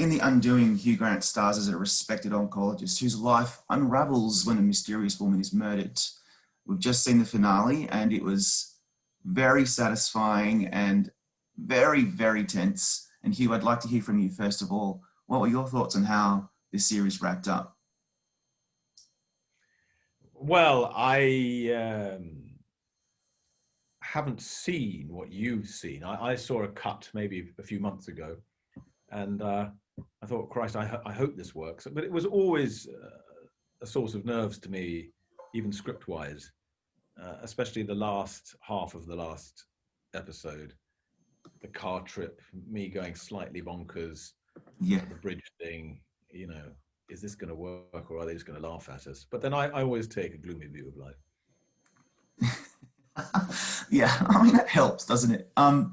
In The Undoing, Hugh Grant stars as a respected oncologist whose life unravels when a mysterious woman is murdered. We've just seen the finale and it was very satisfying and very, very tense. And Hugh, I'd like to hear from you first of all. What were your thoughts on how this series wrapped up? Well, I haven't seen what you've seen. I saw a cut maybe a few months ago, and I thought, Christ, I hope this works. But it was always a source of nerves to me, even script-wise, especially the last half of the last episode, the car trip, me going slightly bonkers, Yeah. the bridge thing, you know, is this going to work or are they just going to laugh at us? But then I always take a gloomy view of life. Yeah, I mean, that helps, doesn't it? I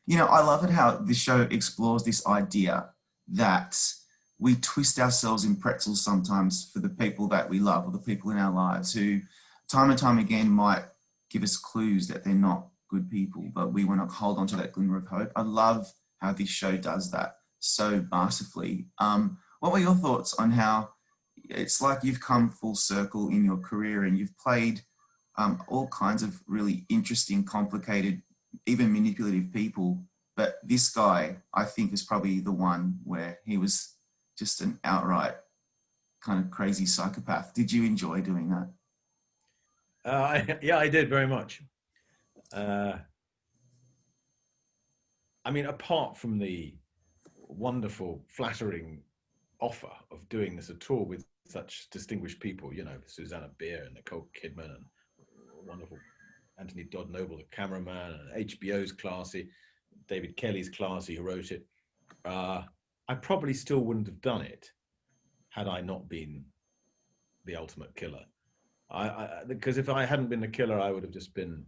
love it how this show explores this idea that we twist ourselves in pretzels sometimes for the people that we love or the people in our lives who time and time again might give us clues that they're not good people, but we want to hold on to that glimmer of hope. I love how this show does that so masterfully. What were your thoughts on how it's like you've come full circle in your career and you've played all kinds of really interesting, complicated, even manipulative people. But this guy, I think, is probably the one where he was just an outright kind of crazy psychopath. Did you enjoy doing that? Yeah, I did very much. Uh, I mean, apart from the wonderful, flattering offer of doing this at all with such distinguished people, you know, Susanna Bier and Nicole Kidman and wonderful Anthony Dodd Noble, the cameraman, and HBO's classy, David Kelly's classy, who wrote it. I probably still wouldn't have done it had I not been the ultimate killer. Because if I hadn't been the killer, I would have just been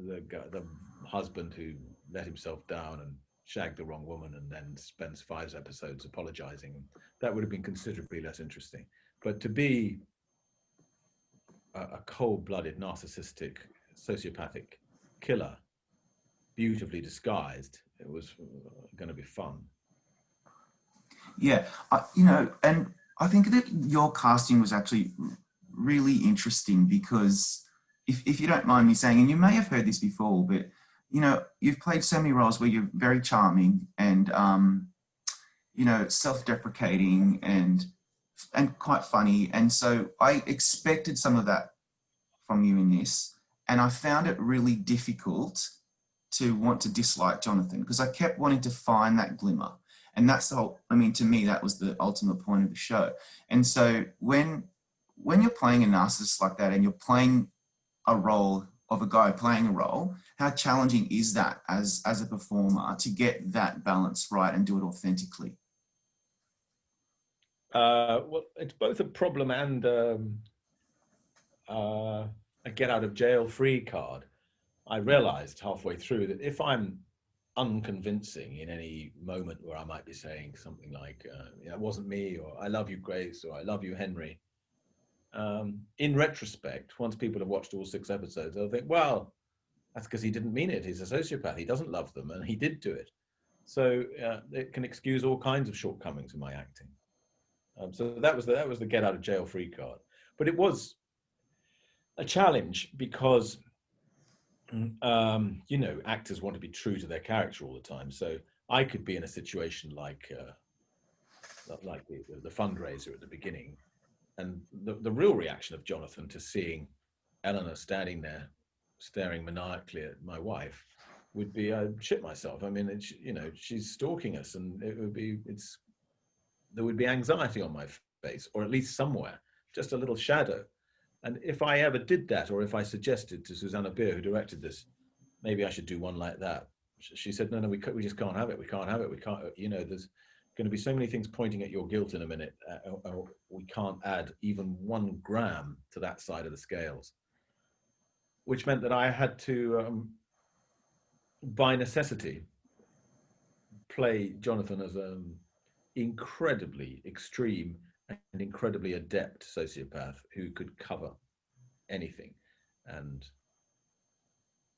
the husband who let himself down and shagged the wrong woman and then spends 5 episodes apologizing. That would have been considerably less interesting. But to be a cold-blooded, narcissistic, sociopathic killer, beautifully disguised, it was going to be fun. Yeah, and I think that your casting was actually really interesting because if you don't mind me saying, and you may have heard this before, but, you've played so many roles where you're very charming and, self-deprecating and quite funny. And so I expected some of that from you in this. And I found it really difficult to want to dislike Jonathan because I kept wanting to find that glimmer. And that's the whole, to me, that was the ultimate point of the show. And so when you're playing a narcissist like that and you're playing a role of a guy playing a role, how challenging is that as a performer to get that balance right and do it authentically? Well, it's both a problem and a get out of jail free card. I realized halfway through that if I'm unconvincing in any moment where I might be saying something like, it wasn't me, or I love you, Grace, or I love you, Henry. In retrospect, once people have watched all 6 episodes, they'll think, well, that's because he didn't mean it. He's a sociopath. He doesn't love them, and he did do it. So it can excuse all kinds of shortcomings in my acting. So that was the get out of jail free card. But it was a challenge because actors want to be true to their character all the time. So I could be in a situation like the fundraiser at the beginning, and the real reaction of Jonathan to seeing Eleanor standing there staring maniacally at my wife would be, I'd shit myself. I mean, she's stalking us, and there would be anxiety on my face, or at least somewhere, just a little shadow. And if I ever did that, or if I suggested to Susanna Bier, who directed this, maybe I should do one like that, she said, no, we just can't have it. We can't have it. We can't, there's going to be so many things pointing at your guilt in a minute. We can't add even 1 gram to that side of the scales, which meant that I had to, by necessity, play Jonathan as an incredibly extreme and incredibly adept sociopath who could cover anything, and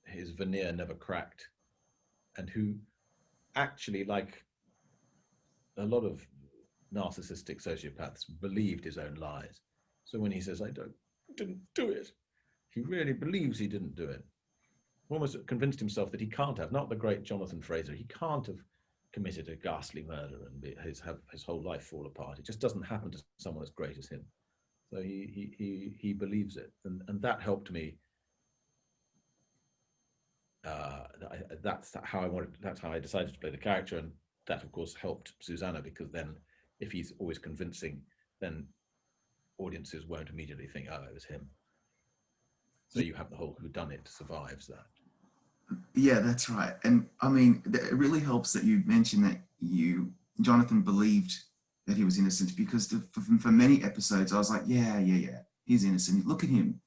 his veneer never cracked, and who actually, like a lot of narcissistic sociopaths believed his own lies. So when he says, didn't do it, he really believes he didn't do it. Almost convinced himself that he can't have, not the great Jonathan Fraser, he can't have committed a ghastly murder and have his whole life fall apart. It just doesn't happen to someone as great as him. So he believes it, and that helped me. That's how I wanted. That's how I decided to play the character, and that of course helped Susanna, because then, if he's always convincing, then audiences won't immediately think, "Oh, it was him." So you have the whole whodunit survives that. Yeah, that's right. And I mean, it really helps that you mentioned that Jonathan believed that he was innocent, because for many episodes I was like, yeah, he's innocent. Look at him.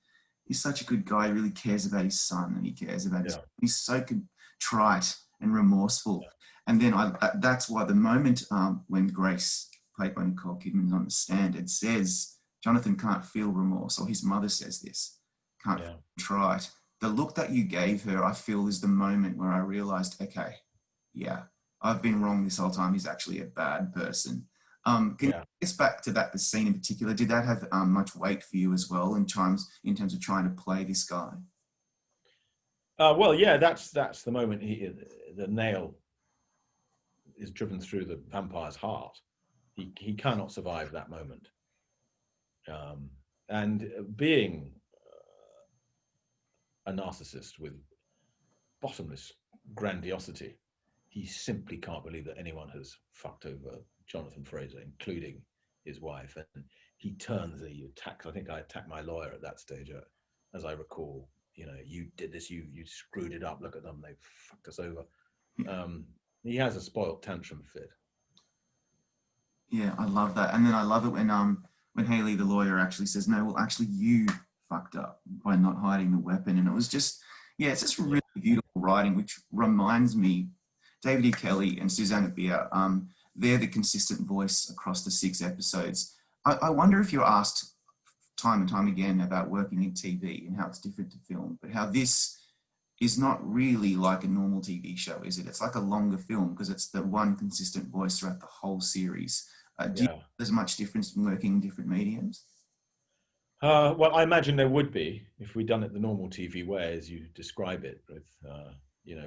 He's such a good guy. He really cares about his son, and he cares about his. He's so contrite and remorseful. And then that's why the moment when Grace, played by Nicole Kidman, is on the stand and says Jonathan can't feel remorse, or his mother says this, can't feel contrite. The look that you gave her, I feel, is the moment where I realized, okay, yeah, I've been wrong this whole time. He's actually a bad person. Can you get back to the scene in particular? Did that have much weight for you as well in terms of trying to play this guy? Well, yeah, that's the moment the nail is driven through the vampire's heart. He cannot survive that moment. And being a narcissist with bottomless grandiosity, he simply can't believe that anyone has fucked over Jonathan Fraser, including his wife. And he turns, he attacks. I think I attacked my lawyer at that stage, as I recall. You did this, you screwed it up, look at them, they fucked us over. He has a spoiled tantrum fit. Yeah, I love that. And then I love it when Haley, the lawyer, actually says, no, well, actually you fucked up by not hiding the weapon. And it was just, it's just really beautiful writing, which reminds me, David E. Kelly and Susanna Bier, they're the consistent voice across the 6 episodes. I wonder if you're asked time and time again about working in TV and how it's different to film, but how this is not really like a normal TV show, is it? It's like a longer film because it's the one consistent voice throughout the whole series. Do you think there's much difference in working in different mediums? Well, I imagine there would be if we'd done it the normal TV way, as you describe it, with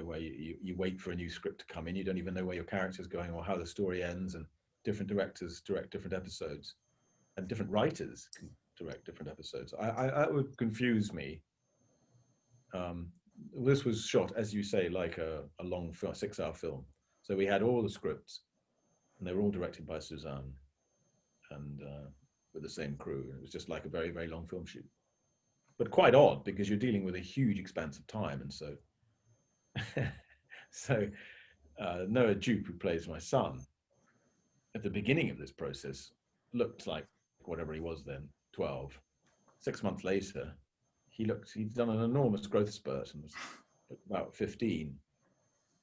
where you wait for a new script to come in, you don't even know where your character's going or how the story ends, and different directors direct different episodes, and different writers can direct different episodes. I would confuse me. This was shot, as you say, like a long film, 6-hour film. So we had all the scripts, and they were all directed by Suzanne, and with the same crew. And it was just like a very, very long film shoot. But quite odd, because you're dealing with a huge expanse of time, and so Noah Jupe, who plays my son, at the beginning of this process looked like whatever he was then, 12. 6 months later, he'd done an enormous growth spurt and was about 15.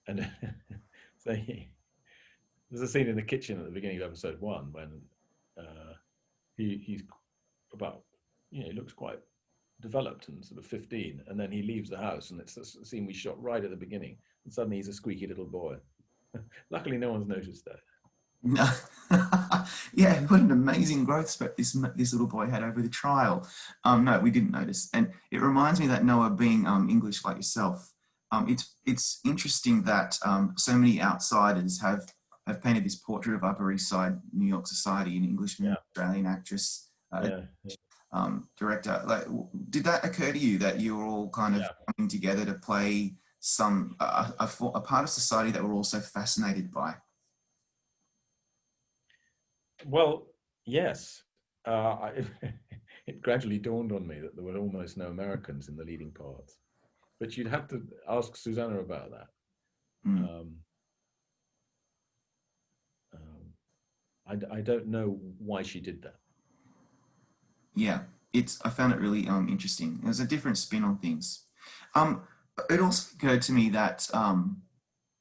And so there's a scene in the kitchen at the beginning of episode 1 when he's about, he looks quite developed and sort of 15, and then he leaves the house, and it's a scene we shot right at the beginning, and suddenly he's a squeaky little boy. Luckily, no one's noticed that. No. Yeah, what an amazing growth spurt this little boy had over the trial. No, we didn't notice. And it reminds me that, Noah, being English like yourself, it's interesting that so many outsiders have painted this portrait of Upper East Side New York society, an Englishman, Australian actress, director. Like, did that occur to you that you were all kind of coming together to play a part of society that we're also fascinated by? Well, yes. It gradually dawned on me that there were almost no Americans in the leading parts. But you'd have to ask Susanna about that. I don't know why she did that. Yeah, I found it really interesting. It was a different spin on things. It also occurred to me that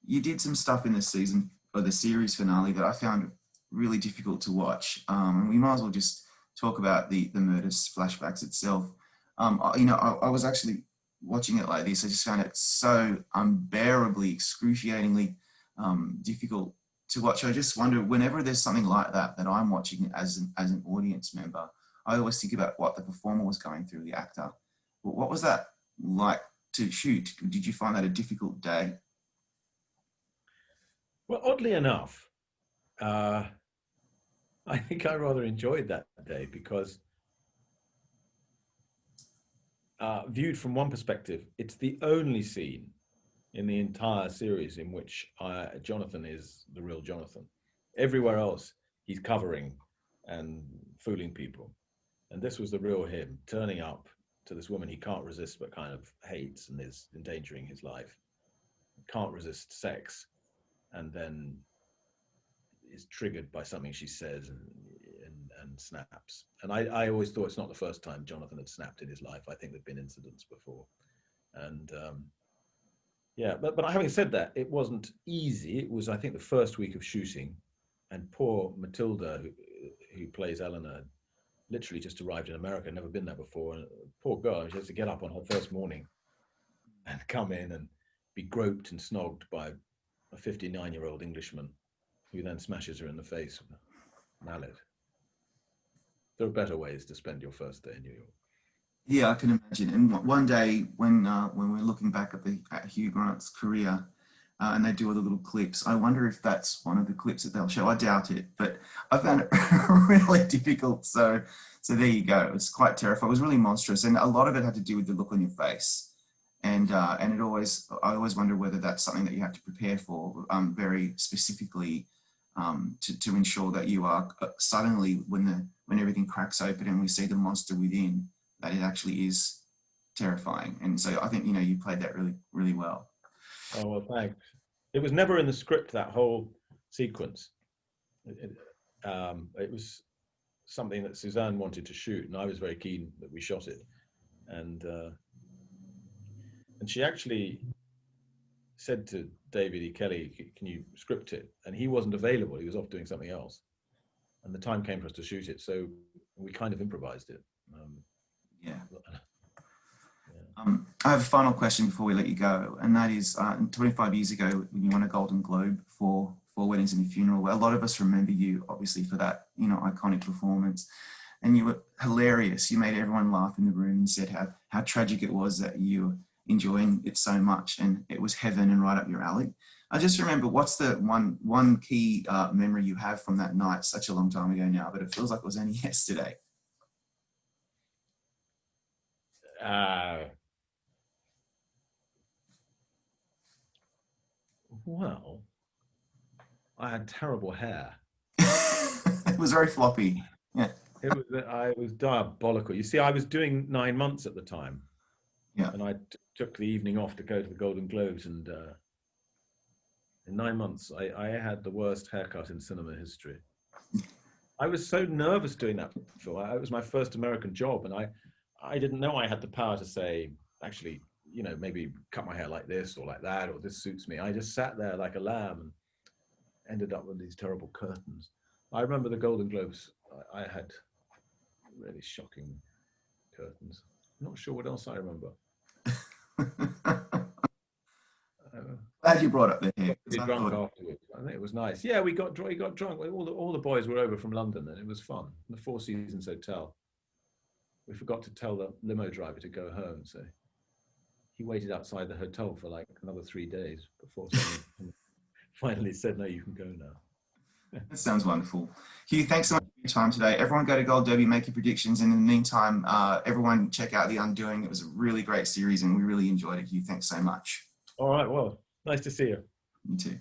you did some stuff in the season or the series finale that I found really difficult to watch. We might as well just talk about the murders flashbacks itself. I was actually watching it like this. I just found it so unbearably, excruciatingly difficult to watch. I just wonder, whenever there's something like that I'm watching as an audience member, I always think about what the performer was going through, the actor. What was that like to shoot? Did you find that a difficult day? Well, oddly enough, I think I rather enjoyed that day because viewed from one perspective, it's the only scene in the entire series in which Jonathan is the real Jonathan. Everywhere else, he's covering and fooling people. And this was the real him, turning up to this woman he can't resist but kind of hates and is endangering his life. Can't resist sex, and then is triggered by something she says and snaps. And I always thought it's not the first time Jonathan had snapped in his life. I think there'd been incidents before. And yeah, but having said that, it wasn't easy. It was, I think, the first week of shooting, and poor Matilda, who plays Eleanor, literally just arrived in America, never been there before. And poor girl, she has to get up on her first morning and come in and be groped and snogged by a 59-year-old Englishman who then smashes her in the face with a mallet. There are better ways to spend your first day in New York. Yeah, I can imagine. And one day when we're looking back at Hugh Grant's career, and they do all the little clips, I wonder if that's one of the clips that they'll show. I doubt it, but I found it really difficult. So there you go. It's quite terrifying. It was really monstrous, and a lot of it had to do with the look on your face. And I always wonder whether that's something that you have to prepare for very specifically to ensure that you are suddenly, when everything cracks open and we see the monster within, that it actually is terrifying. And so I think, you played that really, really well. Oh, well, thanks. It was never in the script, that whole sequence. It was something that Suzanne wanted to shoot, and I was very keen that we shot it. And she actually said to David E. Kelly, can you script it? And he wasn't available. He was off doing something else. And the time came for us to shoot it. So we kind of improvised it. Yeah. I have a final question before we let you go, and that is 25 years ago when you won a Golden Globe for Four Weddings and a Funeral. A lot of us remember you obviously for that iconic performance, and you were hilarious. You made everyone laugh in the room and said how tragic it was that you were enjoying it so much, and it was heaven and right up your alley. I just remember, what's the one key memory you have from that night? Such a long time ago now, but it feels like it was only yesterday. Well, I had terrible hair. It was very floppy. Yeah. I was diabolical. You see, I was doing 9 months at the time. Yeah. And I took the evening off to go to the Golden Globes, and in 9 months, I had the worst haircut in cinema history. I was so nervous doing that film. It was my first American job, and I didn't know I had the power to say, actually, maybe cut my hair like this or like that, or this suits me. I just sat there like a lamb and ended up with these terrible curtains. I remember the Golden Globes. I had really shocking curtains. I'm not sure what else I remember. Glad you brought up the hair. We drunk afterwards. I think it was nice. Yeah, we got drunk. All the boys were over from London, and it was fun. The Four Seasons Hotel. We forgot to tell the limo driver to go home, so he waited outside the hotel for like another 3 days before someone finally said, "No, you can go now." That sounds wonderful. Hugh, thanks so much for your time today. Everyone go to Gold Derby, make your predictions. And in the meantime, everyone check out The Undoing. It was a really great series and we really enjoyed it. Hugh, thanks so much. All right, well, nice to see you. You too.